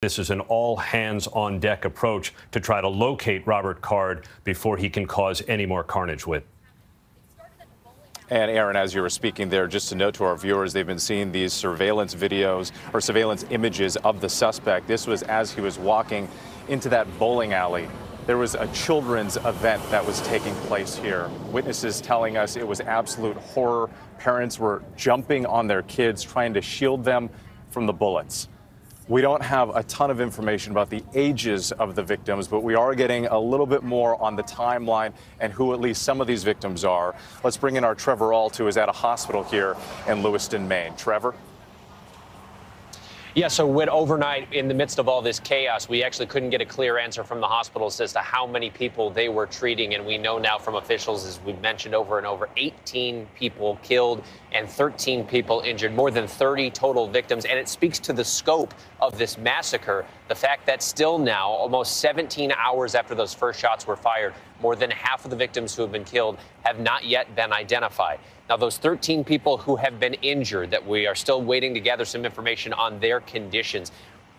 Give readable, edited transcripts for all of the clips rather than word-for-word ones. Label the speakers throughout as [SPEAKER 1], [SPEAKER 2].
[SPEAKER 1] This is an all-hands-on-deck approach to try to locate Robert Card before he can cause any more carnage with.
[SPEAKER 2] And Aaron, as you were speaking there, just a note to our viewers, they've been seeing these surveillance videos or surveillance images of the suspect. This was as he was walking into that bowling alley. There was a children's event that was taking place here. Witnesses telling us it was absolute horror. Parents were jumping on their kids, trying to shield them from the bullets. We don't have a ton of information about the ages of the victims, but we are getting a little bit more on the timeline and who at least some of these victims are. Let's bring in our Trevor Ault, who is at a hospital here in Lewiston, Maine. Trevor?
[SPEAKER 3] Yeah, so when overnight, in the midst of all this chaos, we actually couldn't get a clear answer from the hospitals as to how many people they were treating. And we know now from officials, as we've mentioned over and over, 18 people killed and 13 people injured, more than 30 total victims. And it speaks to the scope of this massacre. The fact that still now, almost 17 hours after those first shots were fired, more than half of the victims who have been killed have not yet been identified. Now, those 13 people who have been injured, that we are still waiting to gather some information on their conditions.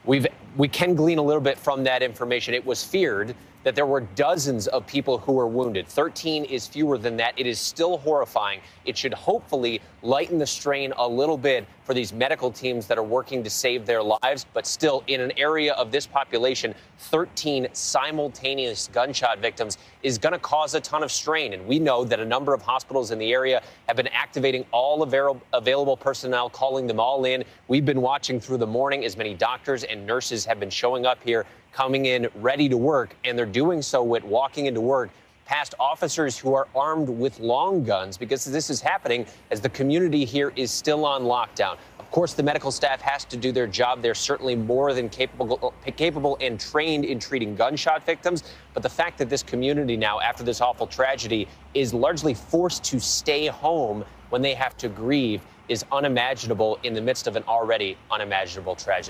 [SPEAKER 3] We can glean a little bit from that information. It was feared that there were dozens of people who were wounded. 13 is fewer than that. It is still horrifying. It should hopefully lighten the strain a little bit for these medical teams that are working to save their lives. But still, in an area of this population, 13 simultaneous gunshot victims is going to cause a ton of strain. And we know that a number of hospitals in the area have been activating all available personnel, calling them all in. We've been watching through the morning as many doctors and nurses have been showing up here, coming in ready to work, and they're doing so with walking into work past officers who are armed with long guns, because this is happening as the community here is still on lockdown. Of course, the medical staff has to do their job. They're certainly more than capable and trained in treating gunshot victims. But the fact that this community now, after this awful tragedy, is largely forced to stay home when they have to grieve is unimaginable in the midst of an already unimaginable tragedy.